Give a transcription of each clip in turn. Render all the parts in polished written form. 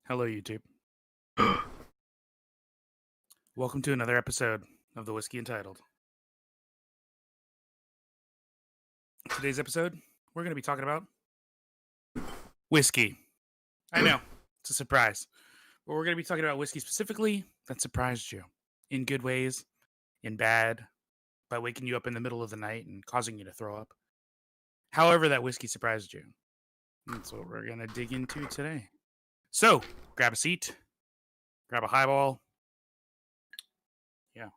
Hello, YouTube. Welcome to another episode of the Whiskey Entitled. Today's episode, we're going to be talking about whiskey. I know, it's a surprise. But we're going to be talking about whiskey specifically that surprised you in good ways, in bad, by waking you up in the middle of the night and causing you to throw up. However, that whiskey surprised you. That's what we're going to dig into today. So, grab a seat, grab a highball. Yeah.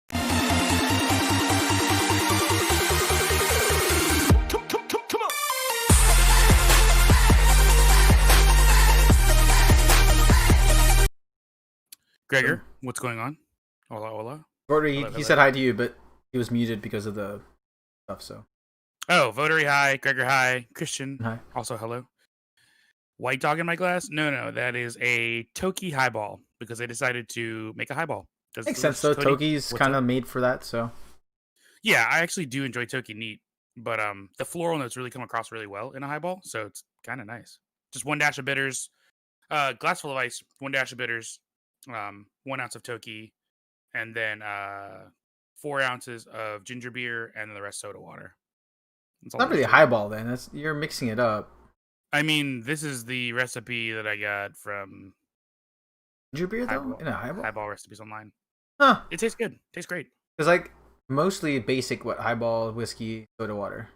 Come on. Gregor, what's going on? Hola, hola. He said hi to you, but he was muted because of the stuff, so. Oh, Votary, hi. Gregor, hi. Christian, Hi. also hello. White dog in my glass? No, that is a Toki highball because I decided to make a highball. Makes sense, though. Toki's kind of made for that, so. Yeah, I actually do enjoy Toki neat, but the floral notes really come across really well in a highball, so it's kind of nice. Just 1 dash of bitters, glass full of ice, 1 dash of bitters, 1 ounce of Toki, and then 4 ounces of ginger beer, and then the rest soda water. It's not really a highball, then. You're mixing it up. I mean, this is the recipe that I got from ginger beer, though? In a highball? Highball recipes online. Huh. It tastes good. Tastes great. It's like mostly basic highball, whiskey, soda water.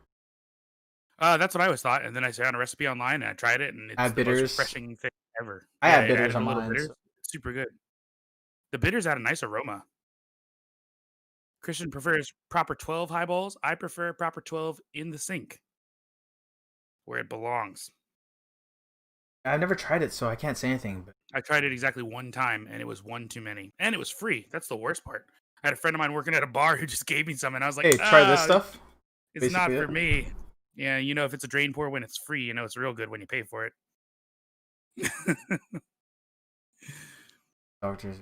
That's what I always thought. And then I found a recipe online and I tried it, and it's the most refreshing thing ever. I had bitters on mine. Bitters. Super good. The bitters add a nice aroma. Christian prefers proper 12 highballs. I prefer proper 12 in the sink, where it belongs. I've never tried it, so I can't say anything. But I tried it exactly 1 time, and it was one too many. And it was free. That's the worst part. I had a friend of mine working at a bar who just gave me some, and I was like, hey, try this stuff? It's not for me. Yeah, you know, if it's a drain pour when it's free, you know it's real good when you pay for it. Doctors.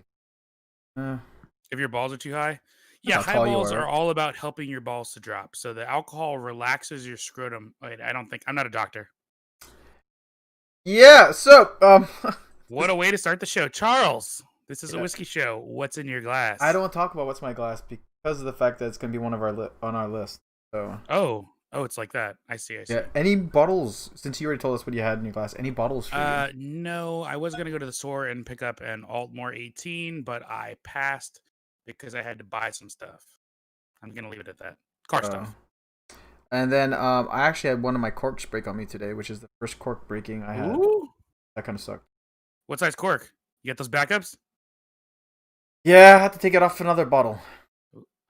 If your balls are too high? Yeah, highballs are all about helping your balls to drop. So the alcohol relaxes your scrotum. Wait, I'm not a doctor. Yeah, so what a way to start the show. Charles, this is a whiskey show. What's in your glass? I don't want to talk about what's in my glass because of the fact that it's going to be one of our on our list. So Oh, it's like that. I see. Yeah, any bottles, since you already told us what you had in your glass, any bottles for you? No, I was going to go to the store and pick up an Altmore 18, but I passed because I had to buy some stuff. I'm going to leave it at that. Car stuff. And then I actually had one of my corks break on me today, which is the first cork breaking I had. Ooh. That kind of sucked. What size cork? You get those backups? Yeah, I had to take it off another bottle.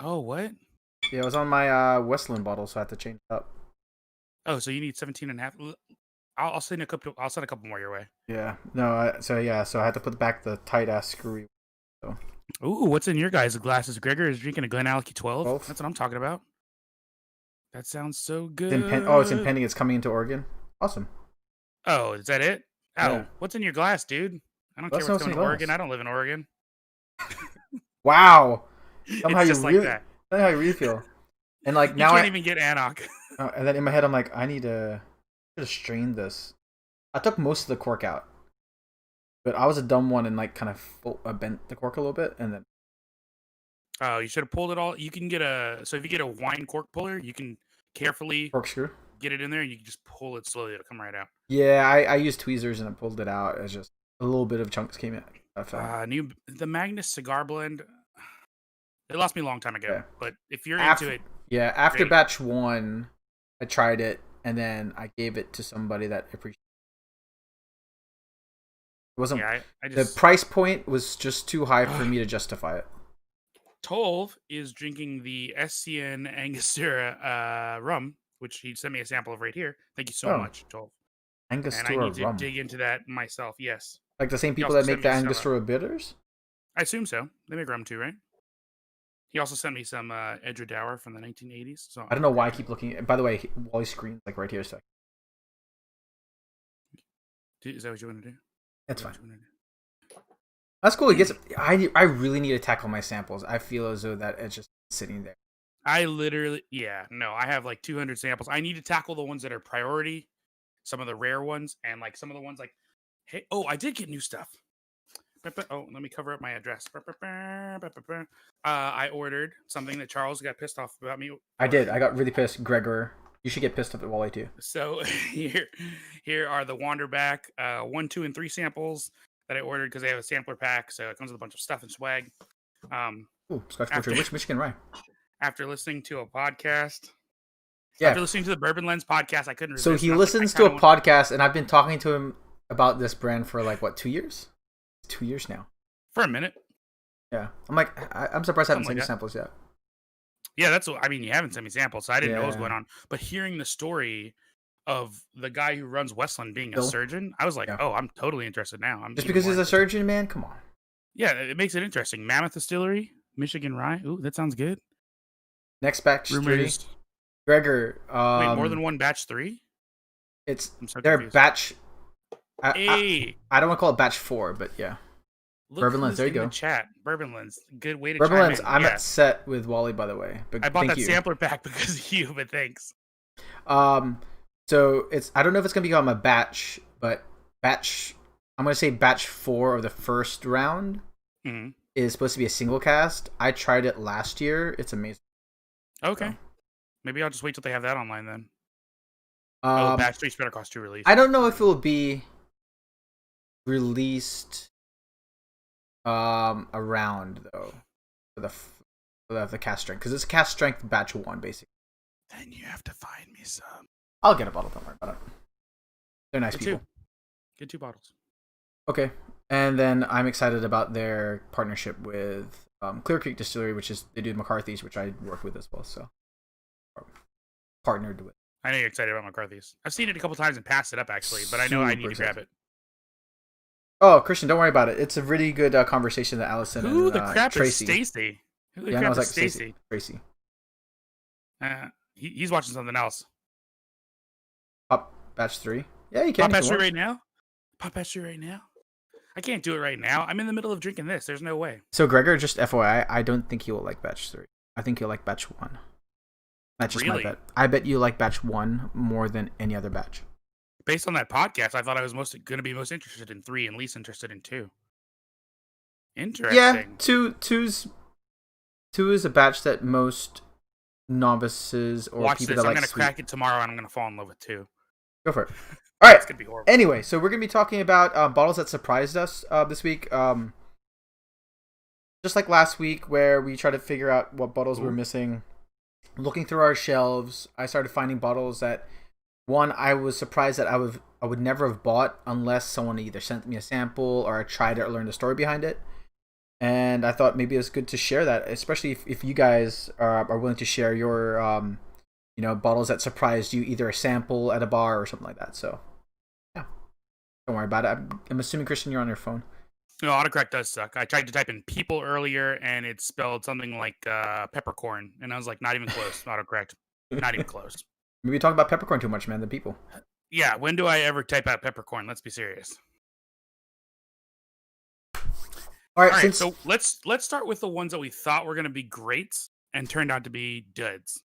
Oh, what? Yeah, it was on my Westland bottle, so I had to change it up. Oh, so you need 17 and a half? I'll send a couple more your way. Yeah. No, so I had to put back the tight ass screwy. So. Ooh, what's in your guys' glasses? Gregor is drinking a Glen 12. That's what I'm talking about. That sounds so good. It's impending. It's coming into Oregon. Awesome. Oh, is that it? Oh, yeah. What's in your glass, dude? I don't care what's coming to Oregon. I don't live in Oregon. Wow. Somehow it's just like that. That's how you really feel. And like now, you can't even get Anok. And then in my head, I'm like, I should have strained this. I took most of the cork out, but I was a dumb one and like kind of bent the cork a little bit, and then. Oh, you should have pulled it all. You can get if you get a wine cork puller, you can carefully corkscrew get it in there, and you can just pull it slowly. It'll come right out. Yeah, I used tweezers and I pulled it out. It's just a little bit of chunks came in. The Magnus cigar blend. It lost me a long time ago, yeah. But if you're into it, yeah. After batch 1, I tried it, and then I gave it to somebody that appreciated. It wasn't. Yeah, the price point was just too high for me to justify it. Tolv is drinking the SCN Angostura rum, which he sent me a sample of right here. Thank you so much, Tolv. Angostura rum. And I need to rum. dig into that myself. Yes. Like the same people that make the Angostura bitters? I assume so. They make rum too, right? He also sent me some Edra Dower from the 1980s. So I don't know why I keep looking. By the way, Wally's screen's like right here. So. Is that what you want to do? That's fine. That's cool. I really need to tackle my samples. I feel as though that it's just sitting there. I literally, yeah, no, I have like 200 samples. I need to tackle the ones that are priority, some of the rare ones, and like some of the ones like, hey, oh, I did get new stuff. Oh, let me cover up my address. I ordered something that Charles got pissed off about me. I did. I got really pissed. Gregor, you should get pissed off at Wally too. So here are the Wanderback 1, 2, and 3 samples that I ordered because they have a sampler pack. So it comes with a bunch of stuff and swag. Ooh, Scotch Portrait. Which Michigan rye? After listening to a podcast, Yeah. after listening to the Bourbon Lens podcast, I couldn't resist. So he listens to a podcast, and I've been talking to him about this brand for like what, 2 years? 2 years now. For a minute. Yeah, I'm like, I'm surprised I haven't sent you samples yet. Yeah, that's what I mean. You haven't sent me samples, so I didn't know what was going on. But hearing the story of the guy who runs Westland being a surgeon, I was like, oh, I'm totally interested now. I'm just because he's a surgeon, man. Come on. Yeah, it makes it interesting. Mammoth Distillery, Michigan rye. Ooh, that sounds good. Next batch 3. Gregor. Wait, more than one batch 3? It's their batch. I don't want to call it batch 4, but yeah. Bourbon Lens, there you go. Chat. Bourbon Lens, good way to Bourbon Lens, I'm upset with Wally, by the way. But I bought that sampler pack because of you, but thanks. So it's, I don't know if it's gonna become a batch, but I'm gonna say batch 4 of the first round is supposed to be a single cast. I tried it last year. It's amazing. Okay. So. Maybe I'll just wait till they have that online then. Batch 3's better cost 2 release. I don't know if it will be released around though for the cast strength, because it's cast strength batch 1 basically. Then you have to find me some. I'll get a bottle, don't worry about it. They're nice people. Get 2 bottles. Okay, and then I'm excited about their partnership with Clear Creek Distillery, which is, they do McCarthy's, which I work with as well, so partnered with. I know you're excited about McCarthy's. I've seen it a couple times and passed it up actually, but I know I need to grab it. Oh, Christian, don't worry about it. It's a really good conversation that Allison Who and the crap Tracy. Is Stacy? Who the crap is like Stacy? Tracy. He's watching something else. Pop batch 3. Yeah, you can. Pop batch 3 right now. Pop batch 3 right now. I can't do it right now. I'm in the middle of drinking this. There's no way. So Gregor, just FYI, I don't think he will like batch 3. I think he'll like batch 1. That's just my bet. I bet you like batch 1 more than any other batch. Based on that podcast, I thought I was going to be most interested in 3 and least interested in 2. Interesting. Yeah, two is a batch that most novices or Watch people this. that I'm like going to crack it tomorrow and I'm going to fall in love with 2. Go for it. All right. It's going to be horrible. Anyway, so we're going to be talking about bottles that surprised us this week. Just like last week where we tried to figure out what bottles we're missing. Looking through our shelves, I started finding bottles that, one, I was surprised that I would never have bought unless someone either sent me a sample or I tried it or learned the story behind it. And I thought maybe it was good to share that, especially if you guys are willing to share your bottles that surprised you, either a sample at a bar or something like that. So yeah, don't worry about it. I'm assuming, Christian, you're on your phone. No, autocorrect does suck. I tried to type in people earlier and it spelled something like peppercorn, and I was like, not even close. Autocorrect, not even close. Maybe you talk about peppercorn too much, man. The people. Yeah, when do I ever type out peppercorn? Let's be serious. All right, so let's start with the ones that we thought were going to be great and turned out to be duds.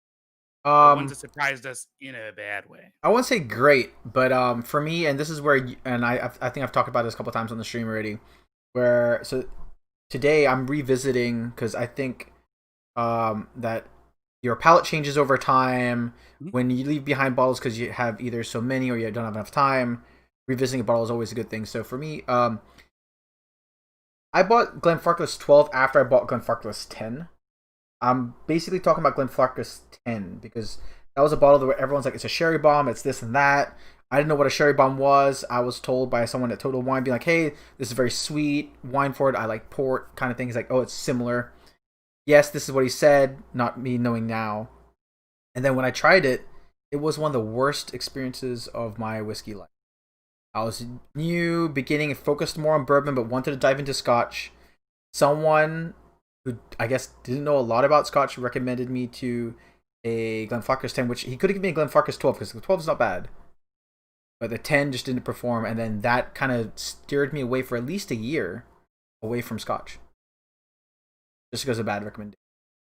The ones that surprised us in a bad way. I won't say great, but for me, and this is where, and I think I've talked about this a couple times on the stream already. Where so today I'm revisiting, because I think that your palate changes over time when you leave behind bottles because you have either so many or you don't have enough time. Revisiting a bottle is always a good thing. So for me, I bought Glen Farkas 12 after I bought Glen Farkas 10. I'm basically talking about Glen Farkas 10 because that was a bottle where everyone's like, it's a sherry bomb, it's this and that. I didn't know what a sherry bomb was. I was told by someone at Total Wine, being like, hey, this is very sweet wine for it. I like port kind of thing. He's like, oh, it's similar. Yes, this is what he said, not me knowing now. And then when I tried it, it was one of the worst experiences of my whiskey life. I was new, beginning, and focused more on bourbon, but wanted to dive into Scotch. Someone who I guess didn't know a lot about Scotch recommended me to a Glen Farkas 10, which he could have given me a Glen Farkas 12, because the 12 is not bad. But the 10 just didn't perform, and then that kind of steered me away for at least a year away from Scotch. Just because of bad recommendation.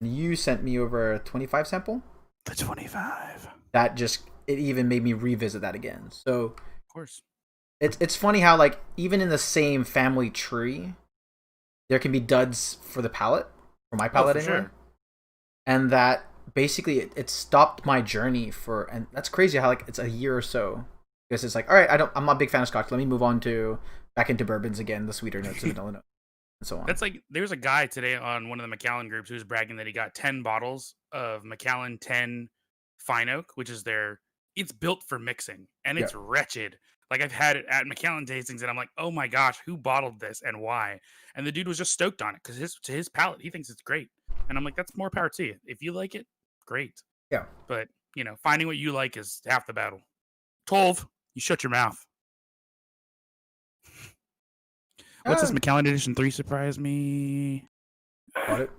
You sent me over a 25 sample. The 25. That just it even made me revisit that again. So Of course. it's funny how like even in the same family tree, there can be duds for the palate, for my palate anyway. Sure. And that basically it stopped my journey and that's crazy how like it's a year or so because it's like all right I'm not a big fan of Scotch, let me move on to back into bourbons again, the sweeter notes of vanilla notes and so on. That's like there's a guy today on one of the Macallan groups who was bragging that he got 10 bottles of Macallan 10 Fine Oak, which is it's built for mixing and it's wretched. Like I've had it at Macallan tastings and I'm like, oh my gosh, who bottled this and why? And the dude was just stoked on it because to his palate, he thinks it's great. And I'm like, that's more power to you. If you like it, great. Yeah. But, finding what you like is half the battle. 12, you shut your mouth. What's this Macallan Edition 3 surprise me? Got it.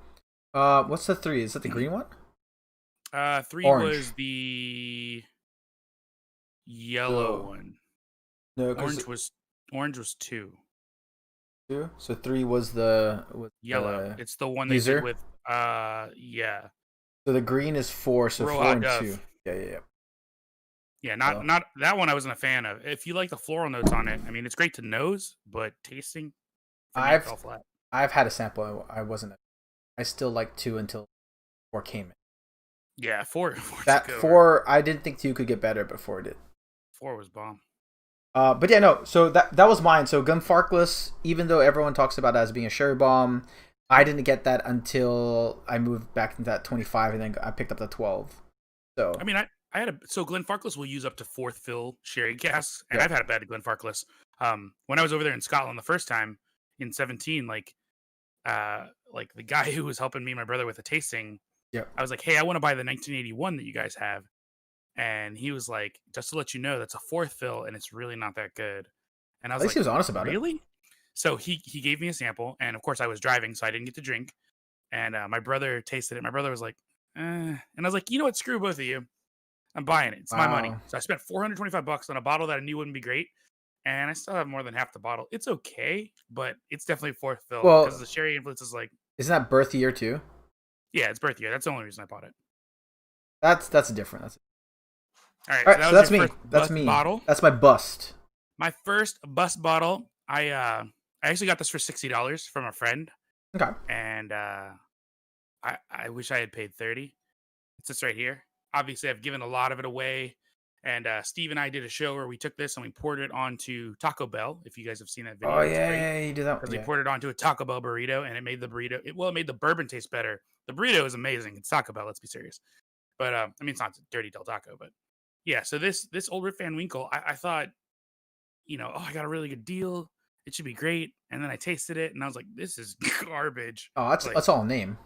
What's the 3? Is that the green one? 3 Orange. was the yellow one. No, orange was 2. 2? So 3 was the yellow. It's the one user? they did with yeah. So the green is 4, so Royal 4 and Dove. 2. Yeah. Yeah, not that one I wasn't a fan of. If you like the floral notes on it, I mean it's great to nose, but tasting I've fell flat. I've had a sample. I wasn't. I still like 2 until 4 came in. Yeah, 4. That 4, I didn't think 2 could get better, but 4 did. 4 was bomb. But yeah, no. So that was mine. So Farkas, even though everyone talks about it as being a sherry bomb, I didn't get that until I moved back into that 25, and then I picked up the 12. So I mean, I had Glen Farkas will use up to 4th fill sherry casks, and I've had a bad Glen Farkas. When I was over there in Scotland the first time in 17, like the guy who was helping me and my brother with the tasting, I was like, hey, I want to buy the 1981 that you guys have. And he was like, just to let you know, that's a 4th fill, and it's really not that good. And I was at least like, he was honest about it. Really? So he gave me a sample, and of course I was driving, so I didn't get to drink. And my brother tasted it. My brother was like, and I was like, you know what? Screw both of you. I'm buying it. It's my money. So I spent $425 on a bottle that I knew wouldn't be great, and I still have more than half the bottle. It's okay, but it's definitely 4th fill because the sherry influence is like. Isn't that birth year too? Yeah, it's birth year. That's the only reason I bought it. That's different. All right, so that's me. That's me. Bottle. That's my bust. My first bust bottle. I actually got this for $60 from a friend. Okay. And I wish I had paid $30. It's this right here. Obviously, I've given a lot of it away. And Steve and I did a show where we took this and we poured it onto Taco Bell. If you guys have seen that video, you did that. Because we poured it onto a Taco Bell burrito, and it made the burrito. It made the bourbon taste better. The burrito is amazing. It's Taco Bell. Let's be serious. But I mean, it's not Dirty Del Taco, but yeah. So this Old Rip Van Winkle, I thought, I got a really good deal. It should be great. And then I tasted it, and I was like, this is garbage. Oh, that's all name.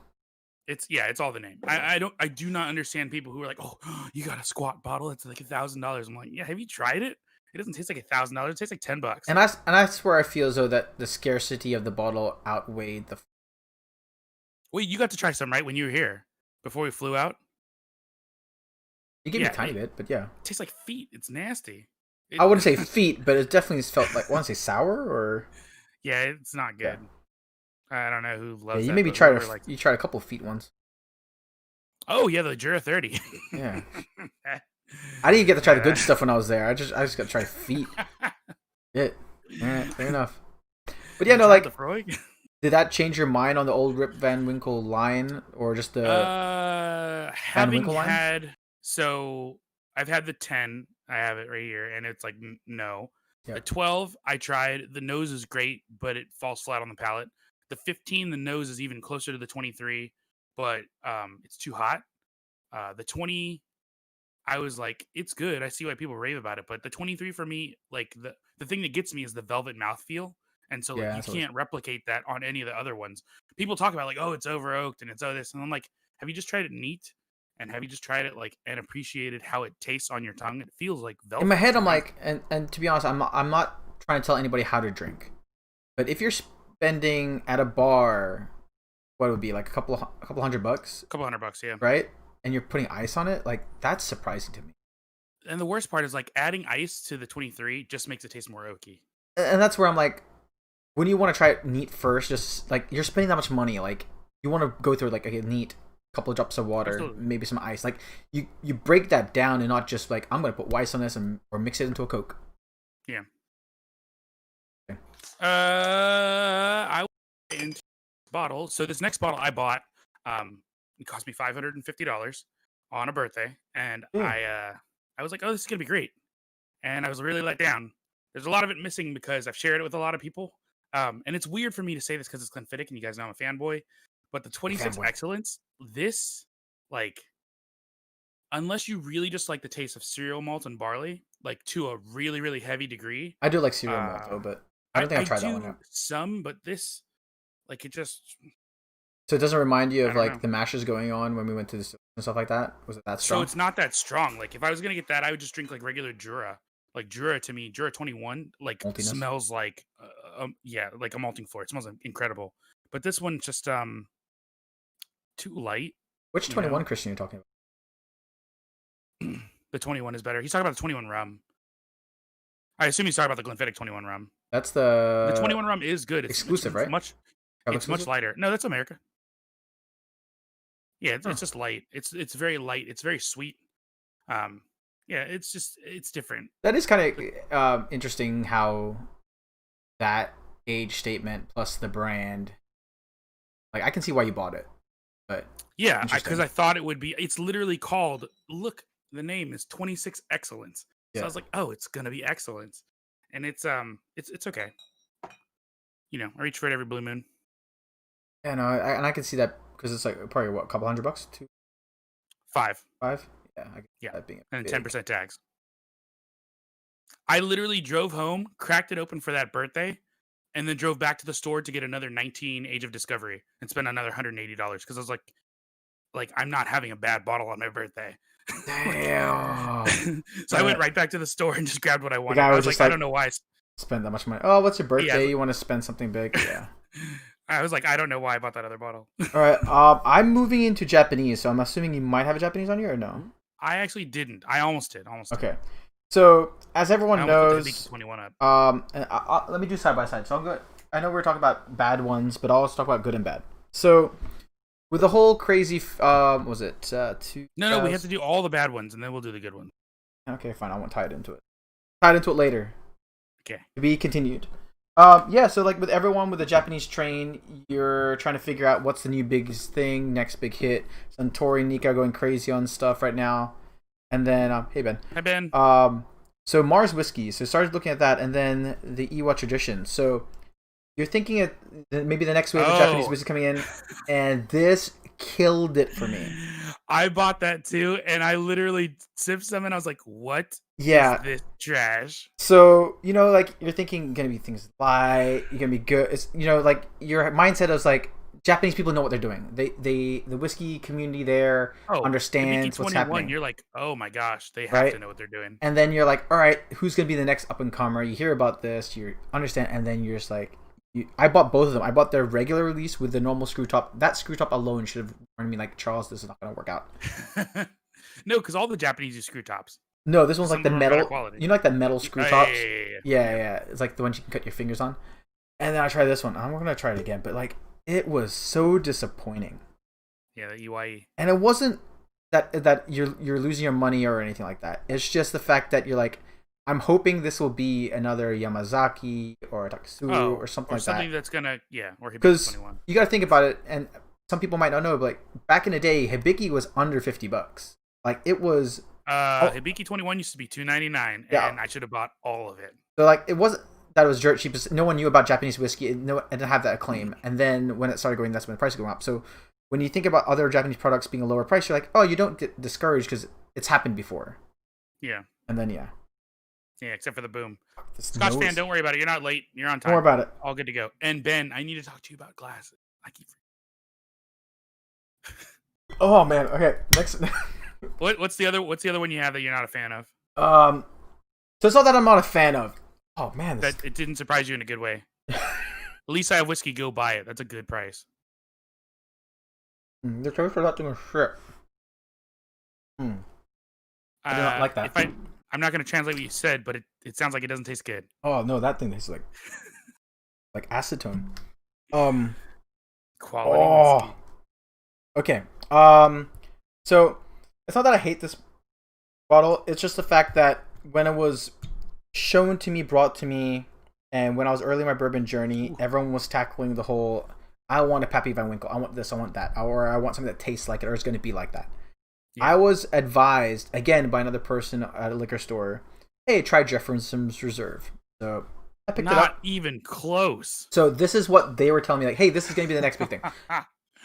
It's all the name. I do not understand people who are like, oh, you got a squat bottle. It's like $1,000. I'm like, yeah. Have you tried it? It doesn't taste like $1,000. It tastes like $10. And that's where I feel as though that the scarcity of the bottle outweighed the. Well, you got to try some right when you were here before we flew out. You gave me a tiny bit, but yeah. It tastes like feet. It's nasty. I wouldn't say feet, but it definitely felt like. I want to say sour or. Yeah, it's not good. Yeah. I don't know who loves. Yeah, you that, maybe tried you tried a couple of feet ones. Oh yeah, the Jura 30. Yeah. I didn't get to try the good stuff when I was there. I just got to try feet. Yeah, fair enough. But yeah, no, like, did that change your mind on the Old Rip Van Winkle line, or just the having had? So I've had the 10. I have it right here, and it's like no. Yeah. The 12 I tried. The nose is great, but it falls flat on the palate. The 15, the nose is even closer to the 23, but it's too hot. The 20, I was like, it's good. I see why people rave about it, but the 23 for me, like the thing that gets me is the velvet mouthfeel, and so you can't replicate that on any of the other ones. People talk about like, oh, it's over oaked and it's this, and I'm like, have you just tried it neat? And have you just tried it like and appreciated how it tastes on your tongue? It feels like velvet. In my head, I'm like, and to be honest, I'm not trying to tell anybody how to drink, but if you're spending at a bar, what would be like a couple $100? A couple $100, yeah. Right? And you're putting ice on it, like that's surprising to me. And the worst part is like adding ice to the 23 just makes it taste more oaky. And that's where I'm like, when you want to try it neat first, just like you're spending that much money, like you want to go through like a neat couple of drops of water, Absolutely. maybe some ice. Like you break that down and not just like I'm gonna put ice on this or mix it into a Coke. Yeah. Okay. I went into bottle. So this next bottle I bought, it cost me $550 on a birthday, and I was like, oh, this is gonna be great, and I was really let down. There's a lot of it missing because I've shared it with a lot of people, and it's weird for me to say this because it's Glenfiddich, and you guys know I'm a fanboy. But the 26 fanboy. Excellence, this like, unless you really just like the taste of cereal malt and barley, like to a really really heavy degree, I do like cereal malt though, but I don't think I I've tried that one do yet. some, but this, like, it just, So it doesn't remind you I of don't like know. the mashes going on when we went to the stores and stuff like that. Was it that So strong? it's not that strong. Like, if I was gonna get that, I would just drink like regular Jura. Like Jura to me, Jura 21, like Maltiness. smells like, yeah, like a malting floor. It smells incredible. But this one's just too light. Which You 21 know, Christian are you talking the 21 is better. He's talking about the 21 rum. I assume he's talking about the Glenfiddich 21 rum. about? That's The the 21 rum is good. exclusive, right? Much. Travel It's much exclusive? lighter. No, that's America. Yeah, Huh. it's just light. It's very light. It's very sweet. Um, yeah, it's different. That is kind But of interesting how that age statement plus the brand. Like I can see why you bought it, but yeah, because interesting. I thought it would be. It's literally called. Look, the name is 26 Excellence. So I Yeah. was like, oh, it's gonna be excellence, and it's okay. You know, I reach for it every blue moon. Yeah, no, and I can see that because it's like probably what, a couple $100, 5, 5. Yeah, I can see yeah, that being and big. 10% tags. I literally drove home, cracked it open for that birthday, and then drove back to the store to get another 19 Age of Discovery and spend another $180 because I was like I'm not having a bad bottle on my birthday. Like, Damn. so I went right back to the store and just grabbed what I The wanted. guy I was was just like, I like, don't know why. spend that much money. Oh, what's your Yeah, birthday? You want to spend something big? Yeah. I was like, I don't know why I bought that other bottle. All right. I'm moving into Japanese, so I'm assuming you might have a Japanese on you or no? I actually didn't. I almost did. Okay. So as I everyone almost put the knows, Hibiki 21 up. and let me do side by side. So I'm good. I know we're talking about bad ones, but I'll also talk about good and bad. So with the whole crazy, was it two? No, we have to do all the bad ones and then we'll do the good ones. Okay, fine. I won't tie it into it. Tie it into it later. Okay. To be continued. Yeah. So like with everyone with the Japanese train, you're trying to figure out what's the new biggest thing, next big hit. Suntory, Nika going crazy on stuff right now, and then hey Ben. Hi, Ben. So Mars whiskey. So started looking at that, and then the Iwa tradition. So you're thinking of maybe the next wave of Japanese whiskey coming in, and this killed it for me. I bought that too, and I literally sipped some, and I was like, "What Yeah. is this trash?" So like you're thinking gonna be things light, you're gonna be good. It's like your mindset is like Japanese people know what they're doing. The whiskey community there understands Hibiki what's 21, happening. You're like, "Oh my gosh, they have Right? to know what they're doing." And then you're like, all right, who's gonna be the next up and comer? You hear about this, you understand, and then you're just like, I bought both of them. I bought their regular release with the normal screw top. That screw top alone should have warned me like, Charles, this is not gonna work out. No, because all the Japanese use screw tops. No, this one's Some like the of them are better metal. quality. Like that metal screw Yeah, tops. yeah. Yeah. It's like the ones you can cut your fingers on. And then I tried this one. I'm gonna try it again, but like it was so disappointing. Yeah, the EYE. And it wasn't that you're losing your money or anything like that. It's just the fact that you're like, I'm hoping this will be another Yamazaki or a Takasuru or something like that. Something that's gonna, or Hibiki Because 21. you got to think about it, and some people might not know, but like back in the day, Hibiki was under $50. Like it was. Hibiki 21 used to be $2.99, and I should have bought all of it. So like it wasn't that it was dirt cheap. No one knew about Japanese whiskey. It didn't have that acclaim. And then when it started going, that's when the price was going up. So when you think about other Japanese products being a lower price, you're like, oh, you don't get discouraged because it's happened before. Yeah. And then Yeah, except for the boom. This Scotch nose. fan, don't worry about it. You're not late. You're on time. Don't worry about it. All good to go. And Ben, I need to talk to you about glasses. I keep. Oh man. Okay. Next. What's the other one you have that you're not a fan of? So it's not that I'm not a fan of. Oh man. That it didn't surprise you in a good way. At least I have whiskey. Go buy it. That's a good price. The taste for that thing is shit. I do not like that. I'm not going to translate what you said, but it sounds like it doesn't taste good. Oh no, that thing tastes like acetone. Quality whiskey. Okay. So it's not that I hate this bottle. It's just the fact that when it was shown to me, brought to me, and when I was early in my bourbon journey, everyone was tackling the whole, I want a Pappy Van Winkle, I want this, I want that, or I want something that tastes like it, or is going to be like that. Yeah. I was advised, again, by another person at a liquor store, hey, try Jefferson's Reserve. So I picked it up. Not even close. So this is what they were telling me, like, hey, this is going to be the next big thing.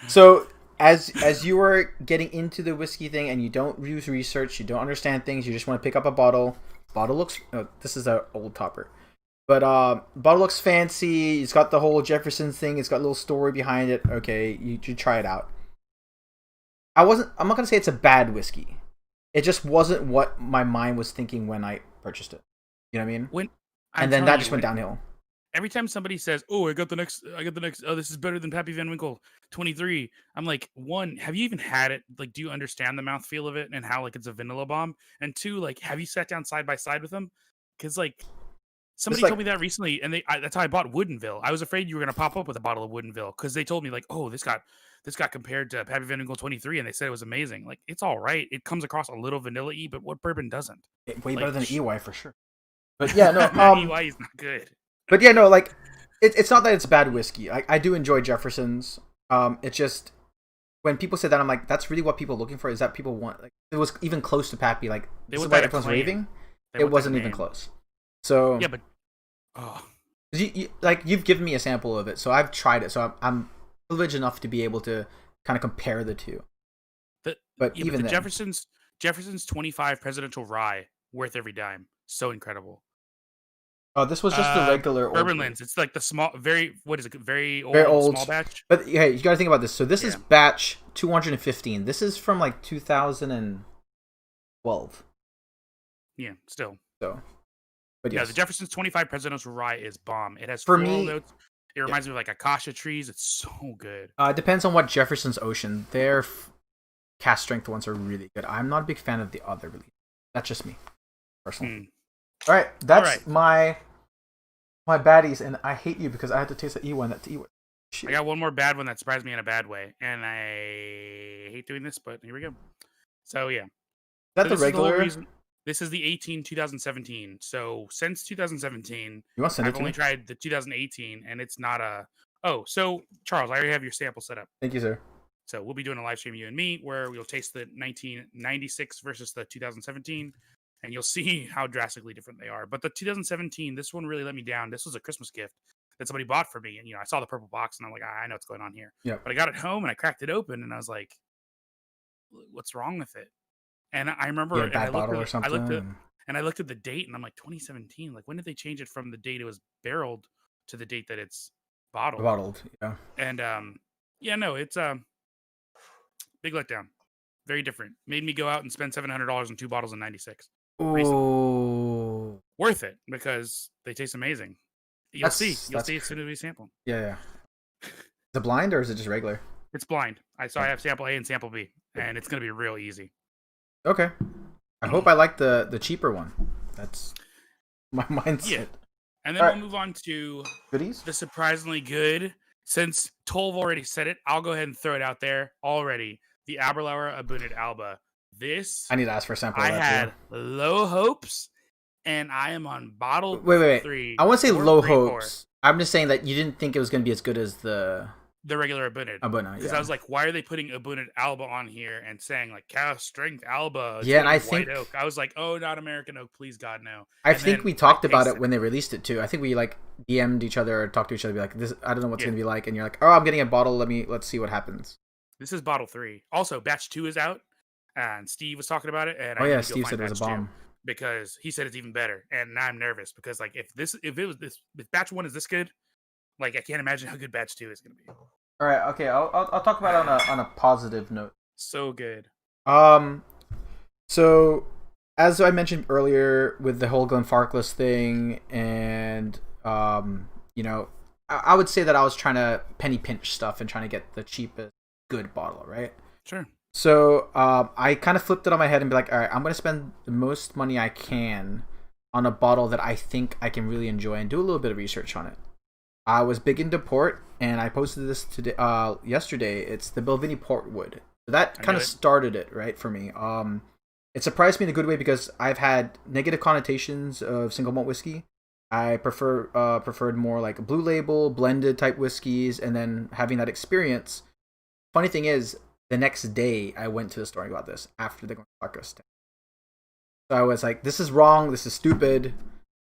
So as you are getting into the whiskey thing and you don't use research, you don't understand things, you just want to pick up a bottle. Bottle looks, this is an old topper. But bottle looks fancy. It's got the whole Jefferson's thing. It's got a little story behind it. Okay, you try it out. I'm not gonna say it's a bad whiskey. It just wasn't what my mind was thinking when I purchased it. You know what I mean? And then that just went downhill. Every time somebody says, "Oh, I got the next. Oh, this is better than Pappy Van Winkle 23." I'm like, one, have you even had it? Like, do you understand the mouthfeel of it and how like it's a vanilla bomb? And two, like, have you sat down side by side with them? Because like. Somebody told me that recently, and that's how I bought Woodinville. I was afraid you were going to pop up with a bottle of Woodinville because they told me like, oh, this got compared to Pappy Van Winkle 23, and they said it was amazing. Like, it's all right. It comes across a little vanilla-y, but what bourbon doesn't? Way better than EY for sure. But yeah, no, EY is not good. But yeah, no, like it's not that it's bad whiskey. I do enjoy Jefferson's. It's just when people say that, I'm like, that's really what people are looking for. Is that people want? Like, it was even close to Pappy. Like, this is why everyone's raving. It wasn't even close. So yeah, but you've given me a sample of it, so I've tried it. So I'm privileged enough to be able to kind of compare the two. But even the Jefferson's 25 Presidential Rye, worth every dime. So incredible. Oh, this was just the regular Bourbon Lens. It's like the small, very old small batch. But yeah, you got to think about this. So this is batch 215. This is from like 2012. Yeah, still. So. But yes. Yeah, the Jefferson's 25 Presidential Rye is bomb. It has floral notes. It reminds me of like acacia trees. It's so good. It depends on what Jefferson's Ocean. Their cast strength ones are really good. I'm not a big fan of the other release. That's just me, personally. All right, that's my baddies, and I hate you because I had to taste the E1. That's E1. I got one more bad one that surprised me in a bad way, and I hate doing this, but here we go. So yeah, the regular. This is the 2017. So since 2017, I've only tried the 2018, and it's not a. Oh, so Charles, I already have your sample set up. Thank you, sir. So we'll be doing a live stream, you and me, where we'll taste the 1996 versus the 2017, and you'll see how drastically different they are. But the 2017, this one really let me down. This was a Christmas gift that somebody bought for me, and I saw the purple box, and I'm like, I know what's going on here. Yeah. But I got it home, and I cracked it open, and I was like, what's wrong with it? And I remember, and I looked at the date, and I'm like, 2017. Like, when did they change it from the date it was barreled to the date that it's bottled? Bottled, yeah. And it's big letdown. Very different. Made me go out and spend $700 on 2 bottles in '96. Ooh, worth it because they taste amazing. You'll see as soon as we sample. Yeah. Is it blind or is it just regular? It's blind. I have sample A and sample B, and it's gonna be real easy. Okay. I hope I like the cheaper one. That's my mindset. Yeah. And then we'll move on to goodies. The surprisingly good. Since Tolv already said it, I'll go ahead and throw it out there already. The Aberlour Abunit Alba. This I need to ask for a sample. I had low hopes, and I am on bottle. Wait. 3. I won't say low hopes. I'm just saying that you didn't think it was going to be as good as the regular Abunit. Because I was like, why are they putting Abunit Alba on here and saying like cast strength Alba? Yeah, and I think white oak. I was like, oh, not American oak, please God no. I think we talked about it when they released it too. I think we like DM'd each other or talked to each other, be like, this I don't know what's gonna be like, and you're like, oh, I'm getting a bottle. Let's see what happens. This is bottle 3. Also, batch 2 is out, and Steve was talking about it. And Steve said it was a bomb because he said it's even better, and now I'm nervous because like if batch 1 is this good, like I can't imagine how good batch 2 is gonna be. All right, okay. I'll talk about it on a positive note. So good. So as I mentioned earlier with the whole Glen Farkas thing, and I would say that I was trying to penny pinch stuff and trying to get the cheapest good bottle, right? Sure. So I kind of flipped it on my head and be like, all right, I'm gonna spend the most money I can on a bottle that I think I can really enjoy and do a little bit of research on it. I was big into port, and I posted this today, yesterday. It's the Belvini Portwood. So that I kind knew of it. started it, right, for me. It surprised me in a good way because I've had negative connotations of single malt whiskey. I preferred more like blue label, blended type whiskeys, and then having that experience. Funny thing is, the next day I went to the store and got this after the Farkas. So I was like, "This is wrong. This is stupid.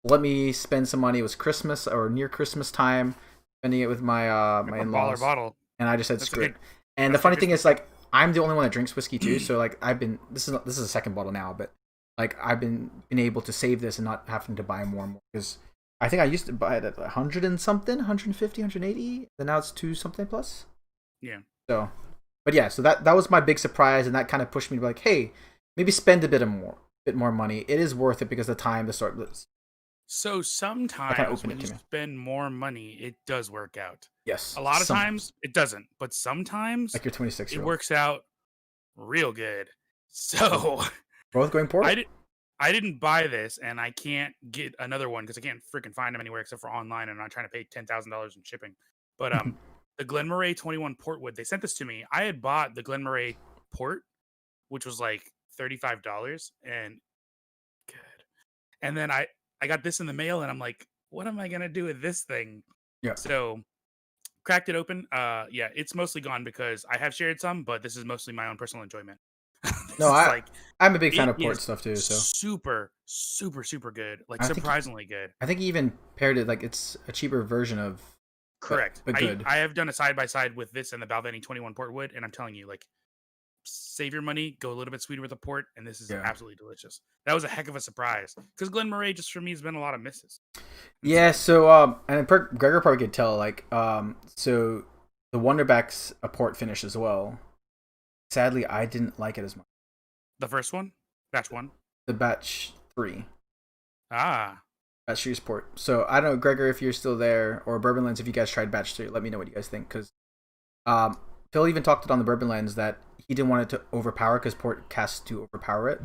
Let me spend some money." It was Christmas or near Christmas time, spending it with my my A in baller laws, bottle. and I just said, That's a "Screw it." good. And the That's a good funny thing Christmas is, gift. like, I'm the only one that drinks whiskey too. So like, I've been this is a second bottle now, but like I've been able to save this and not having to buy more and more because I think I used to buy it at 100 and something, 150, 180. Then now it's 2 something plus. Yeah. So, but yeah, so that was my big surprise, and that kind of pushed me to be like, hey, maybe spend a bit more money. It is worth it because the time to start this. So That kind of sometimes opened it when you to me. spend more money, it does work out. Yes, A lot of sometimes. times it doesn't, but sometimes Like your 26 it year old. works out real good. So So both going I port. did. I didn't buy this, and I can't get another one because I can't freaking find them anywhere except for online, and I'm not trying to pay $10,000 in shipping. But the Glenmorangie 21 Portwood, they sent this to me. I had bought the Glenmorangie Port, which was like $35, and good. And then I got this in the mail, and I'm like, what am I gonna do with this thing? Yeah. So cracked it open. Yeah, it's mostly gone because I have shared some, but this is mostly my own personal enjoyment. No, This is like I'm a big fan it of port is stuff too. So super, super, super good. Like I think surprisingly good. I think he even paired it like it's a cheaper version of, Correct. but good. I have done a side by side with this and the Balvenie 21 Portwood, and I'm telling you, like, save your money, go a little bit sweeter with the port, and this is Yeah. absolutely delicious. That was a heck of a surprise because Glenmorangie just for me has been a lot of misses. Yeah. So and Gregor probably could tell like so the Wonderback's a port finish as well. Sadly, I didn't like it as much. The first one, batch one. The batch 3. Ah, At Shreveport. So I don't know, Gregor, if you're still there, or Bourbon Lens, if you guys tried Batch 3, let me know what you guys think. Because Phil even talked it on the Bourbon Lens that he didn't want it to overpower because port casts to overpower it.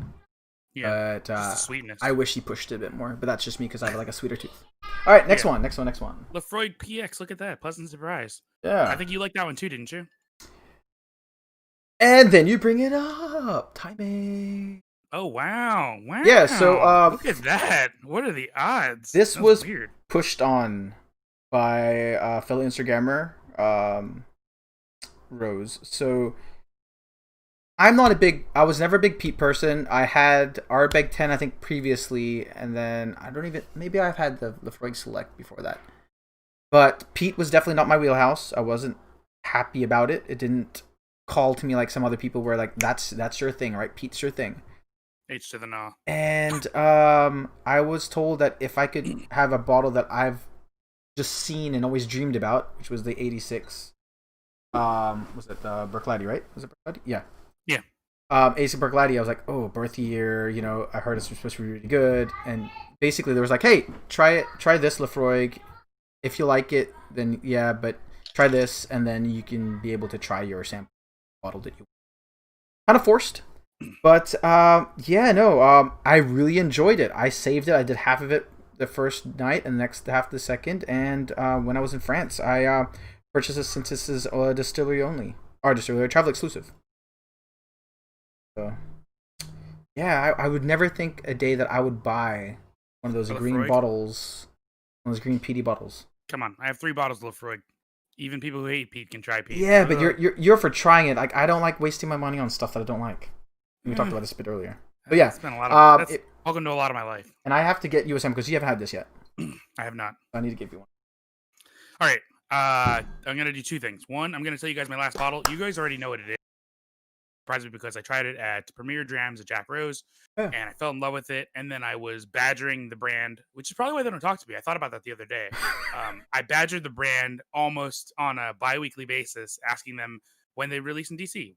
yeah, But just the sweetness. I wish he pushed it a bit more. But that's just me because I have like a sweeter tooth. All right, next Yeah. one. Lafroig PX, look at that. Pleasant surprise. Yeah. I think you liked that one too, didn't you? And then you bring it up. Timing. Oh, wow. Wow. Yeah, so look at that. What are the odds? this That was weird. pushed on by fellow Instagrammer, Rose. So I was never a big Pete person. I had Ardbeg 10, I think, previously, and then maybe I've had the Lafroig Select before that. But Pete was definitely not my wheelhouse. I wasn't happy about it. It didn't call to me like some other people were like, that's your thing, right? Pete's your thing. H to the nah. And I was told that if I could have a bottle that I've just seen and always dreamed about, which was the 86, was it Berklady, right? Was it Berklady? Yeah. Yeah. 86 Berklady, I was like, oh, birth year, you know, I heard it's supposed to be really good. And basically there was like, hey, try this Lafroig. If you like it, then yeah, but try this, and then you can be able to try your sample bottle that you kind of forced. But yeah, no, I really enjoyed it. I saved it. I did half of it the first night and the next half the second. And when I was in France, I purchased this since this is distillery only, or distillery travel exclusive. So yeah, I would never think a day that I would buy one of those green bottles, one of those green peaty bottles. Come on, I have 3 bottles of Lafroig. Even people who hate Pete can try Pete. Yeah, but you're for trying it. Like I don't like wasting my money on stuff that I don't like. We talked about this a bit earlier. But yeah, it's been a lot of welcome to a lot of my life. And I have to get you a sample because you haven't had this yet. I have not. I need to give you one. All right. I'm gonna do 2 things. One, I'm gonna tell you guys my last bottle. You guys already know what it is. Surprised me because I tried it at Premier Drams at Jack Rose, and I fell in love with it. And then I was badgering the brand, which is probably why they don't talk to me. I thought about that the other day. I badgered the brand almost on a bi-weekly basis, asking them when they release in DC,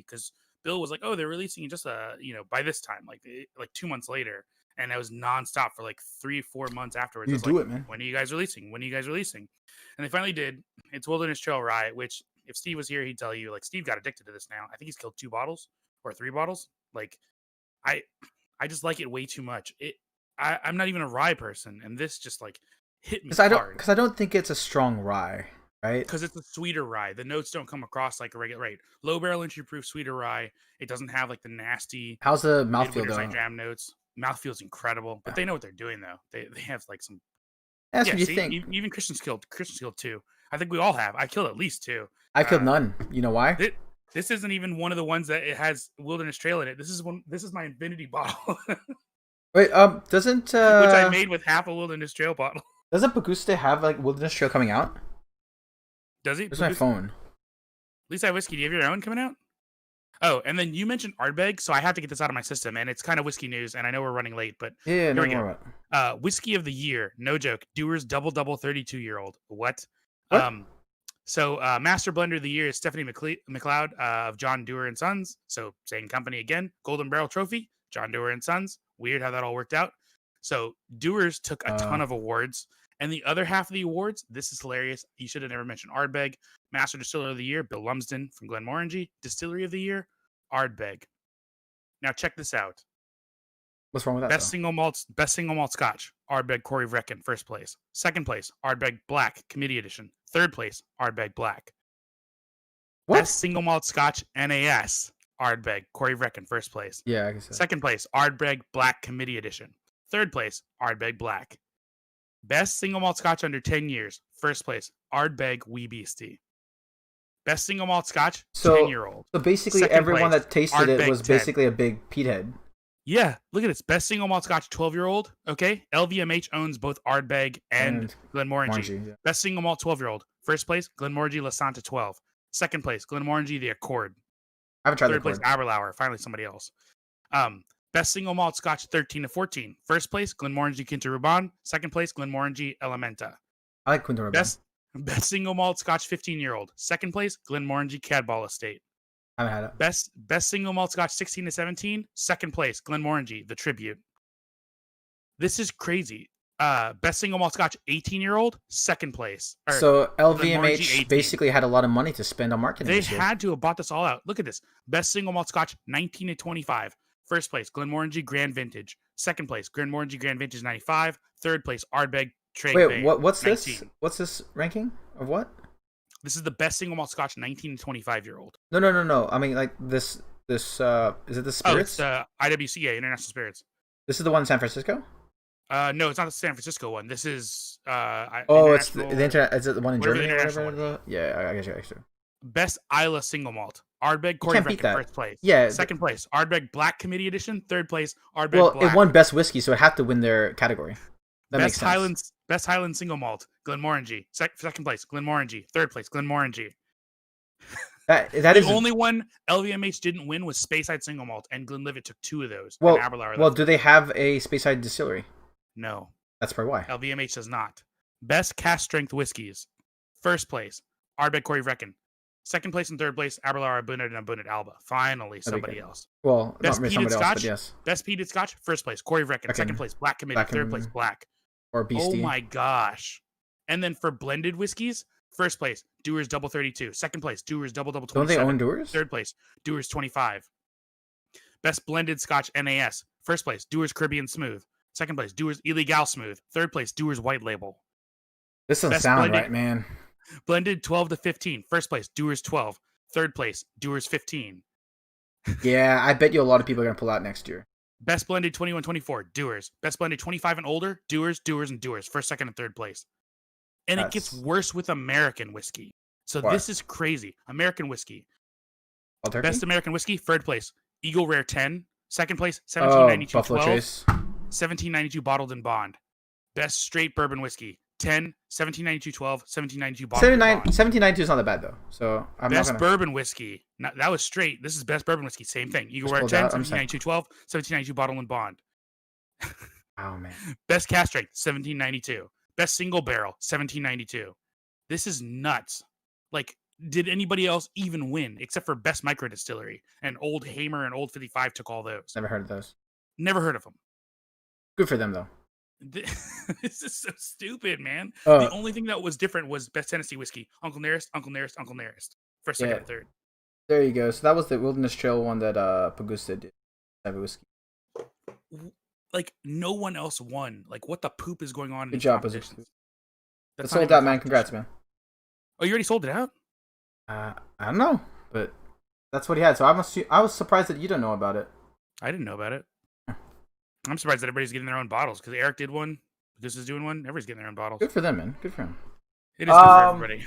because Bill was like, "Oh, they're releasing just by this time, like 2 months later." And I was nonstop for like 3-4 months afterwards. You do like, it, man. When are you guys releasing? And they finally did. It's Wilderness Trail Rye, which if Steve was here, he'd tell you, like, Steve got addicted to this now. I think he's killed 2 bottles or 3 bottles. Like, I just like it way too much. I'm not even a rye person, and this just like hit me hard. Because I don't think it's a strong rye. right? Because it's a sweeter rye. The notes don't come across like a regular, right? Low barrel entry proof sweeter rye. It doesn't have like the nasty How's the mouthfeel midwinter's night though? jam notes. Mouthfeel's incredible, but they know what they're doing though. They have like some. That's Yeah, what you see, think. even Christian's killed two. I think we all have. I killed at least two. I killed none. You know why? This isn't even one of the ones that it has Wilderness Trail in it. This is my Infinity bottle, Wait, doesn't which I made with half a Wilderness Trail bottle. doesn't Pagusta have like Wilderness Trail coming out? Does he? Where's my phone? Lisa Whiskey, do you have your own coming out? Oh, and then you mentioned Ardbeg, so I have to get this out of my system, and it's kind of whiskey news, and I know we're running late, but Yeah, no here we more go. about. Whiskey of the year, no joke. Dewar's Double 32-year-old. What? What? So Master Blender of the Year is Stephanie McLeod of John Dewar and Sons. So same company again. Golden Barrel Trophy, John Dewar and Sons. Weird how that all worked out. So Dewar's took a ton of awards. And the other half of the awards, this is hilarious. You should have never mentioned Ardbeg. Master Distiller of the Year, Bill Lumsden from Glenmorangie. Distillery of the Year, Ardbeg. Now check this out. What's wrong with that? Best single malt Scotch, Ardbeg Corey Vrecken, first place. Second place, Ardbeg Black, Committee Edition. Third place, Ardbeg Black. What? Best single malt Scotch, NAS, Ardbeg Corey Vrecken, first place. Yeah, I guess so. Second place, Ardbeg Black, Committee Edition. Third place, Ardbeg Black. Best single malt Scotch under 10 years, first place, Ardbeg Wee Beastie. Best single malt Scotch, 10-year-old. So basically, Second everyone place, that tasted it Ardbeg was 10. basically a big Peathead. Yeah, look at this. Best single malt Scotch, 12-year-old. Okay, LVMH owns both Ardbeg and Glenmorangie. Yeah. Best single malt, 12-year-old. First place, Glenmorangie La Santa 12. Second place, Glenmorangie The Accord. I haven't tried Third the place, Accord. Aberlour. Finally, somebody else. Best single malt Scotch, 13 to 14. First place, Glenmorangie Quinta Ruban. Second place, Glenmorangie Elementa. I like Quinta Ruban. Best single malt Scotch, 15-year-old. Second place, Glenmorangie Cadball Estate. I haven't had it. Best single malt Scotch, 16 to 17. Second place, Glenmorangie The Tribute. This is crazy. Best single malt Scotch, 18-year-old. Second place. So Glenmorangie LVMH 18. basically had a lot of money to spend on marketing. They this year. had to have bought this all out. Look at this. Best single malt Scotch, 19 to 25. First place, Glenmorangie Grand Vintage. Second place, Glenmorangie Grand Vintage 95. Third place, Ardbeg Trade Wait, Bay, what's 19. this? What's this ranking of what? This is the best single malt Scotch, 19 to 25-year-old. No. I mean, like this. Is it the Spirits? Oh, it's IWCA, International Spirits. This is the one in San Francisco? No, it's not the San Francisco one. This is it's the internet. Is it the one in Germany? Yeah, I guess you. Best Isla single malt. Ardbeg Corey Vrecken, first place. Yeah. Second place, Ardbeg Black Committee Edition. Third place, Ardbeg Black. It won Best Whiskey, so it had to win their category. That makes sense. Best Highland single malt, Glenmorangie. Second place, Glenmorangie. Third place, Glenmorangie. That the is only one LVMH didn't win was Speyside single malt, and Glenlivet took 2 of those. Well, do they have a Speyside distillery? No. That's probably why. LVMH does not. Best cast strength whiskeys. First place, Ardbeg Corey Vrecken. Second place and third place, Aberlour Abunad and Abunad Alba. Finally, somebody else. Well, best not peated somebody Scotch. else, but yes. Best peated Scotch. First place, Corey Vrecken. Second place, Black Committee. Third place, Black. Or Beastie. Oh my gosh! And then for blended whiskeys, first place, Dewar's Double 32. Second place, Dewar's Double 27. Don't they own Dewar's? Third place, Dewar's 25. Best blended Scotch NAS. First place, Dewar's Caribbean Smooth. Second place, Dewar's Illegal Smooth. Third place, Dewar's White Label. This doesn't sound right, man. Blended 12 to 15. First place, Dewar's 12. Third place, Dewar's 15. Yeah, I bet you a lot of people are going to pull out next year. Best blended 21-24, Dewar's. Best blended 25 and older, Dewar's, and Dewar's. First, second, and third place. And it gets worse with American whiskey. So this is crazy. American whiskey. Best American whiskey, third place, Eagle Rare 10. Second place, 1792 Buffalo 12. Trace. 1792 Bottled in Bond. Best straight bourbon whiskey, 10, 1792 12, 1792 Bottled in Bond. 1792 is not that bad, though. So I'm Best bourbon whiskey. That was straight. This is best bourbon whiskey. Same thing. Eagle Rare 10, 1792 12, 1792 Bottled in Bond. Oh, man. Best cast strength, 1792. Best single barrel, 1792. This is nuts. Like, did anybody else even win except for Best Micro Distillery? And Old Hamer and Old 55 took all those. Never heard of those. Never heard of them. Good for them, though. This is so stupid, man. The only thing that was different was Best Tennessee Whiskey. Uncle Nearest, Uncle Nearest, Uncle Nearest. First, second, and third. There you go. So that was the Wilderness Trail one that Pagusta did. Type of whiskey. Like, no one else won. Like, what the poop is going on? Good job, Pagusta. That's sold out, man. Congrats, man. Oh, you already sold it out? I don't know, but that's what he had. So I was surprised that you don't know about it. I didn't know about it. I'm surprised that everybody's getting their own bottles because Eric did one. This is doing one. Everybody's getting their own bottles. Good for them, man. Good for him. It is good for everybody.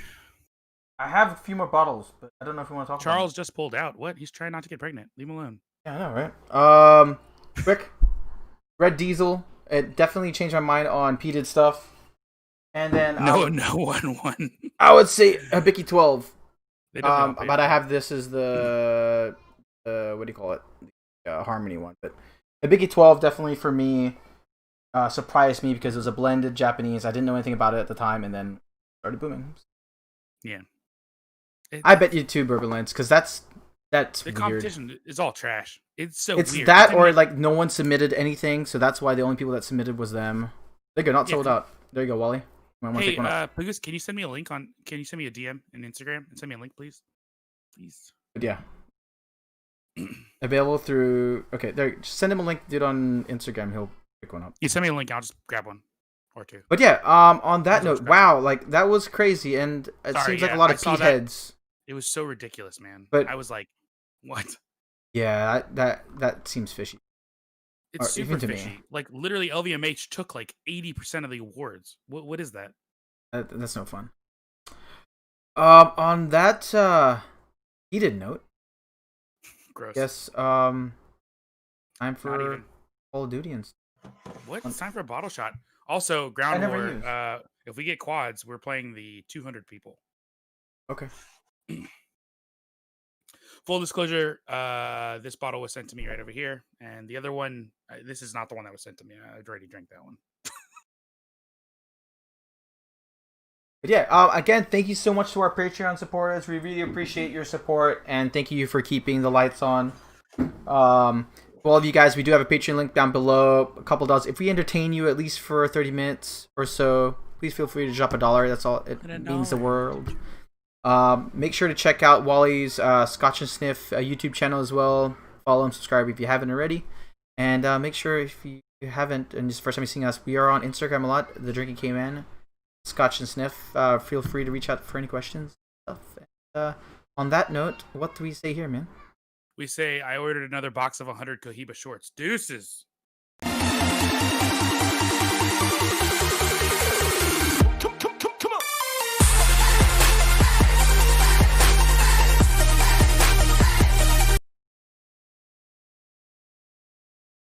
I have a few more bottles, but I don't know if you want to talk about Charles just pulled out. What? He's trying not to get pregnant. Leave him alone. Yeah, I know, right? Quick. Red Diesel. It definitely changed my mind on peated stuff. And then no one won. I would say Hibiki 12. But I have this as the what do you call it? Harmony one. But Hibiki 12 definitely for me surprised me because it was a blended Japanese. I didn't know anything about it at the time, and then started booming. Yeah. I bet you too, Burgerlands, because that's the weird. Competition is all trash. It's weird. That or like no one submitted anything, so that's why the only people that submitted was them. There you go, not sold out. There you go, Wally. Hey, Pugus, can you send me a link Can you send me a DM in Instagram and send me a link, please? Please. But yeah. Available through. Okay, there. Just send him a link, dude, on Instagram. He'll pick one up. You send me a link, I'll just grab one or two. But yeah, on that note, wow, like that was crazy, and it seems like a lot of Pete heads. It was so ridiculous, man. But I was like, what? Yeah, that seems fishy. It's super fishy. Like literally, LVMH took like 80% of the awards. What is that? That's no fun. On that heated note. Gross. Yes. Time for Call of Duty and stuff. What? It's time for a bottle shot. Also, Ground War. If we get quads, we're playing the 200 people. Okay. Full disclosure, this bottle was sent to me right over here, and the other one, this is not the one that was sent to me. I've already drank that one. But yeah, again, thank you so much to our Patreon supporters. We really appreciate your support, and thank you for keeping the lights on. For all of you guys, we do have a Patreon link down below. A couple dollars. If we entertain you at least for 30 minutes or so, please feel free to drop $1. That's all. It means the world. Make sure to check out Wally's Scotch and Sniff YouTube channel as well. Follow and subscribe if you haven't already. And make sure if you haven't, and this is the first time you've seen us, we are on Instagram a lot. The Drinking Caveman, Scotch and Sniff. Feel free to reach out for any questions. And, on that note, what do we say here, man? We say I ordered another box of 100 Cohiba shorts. Deuces.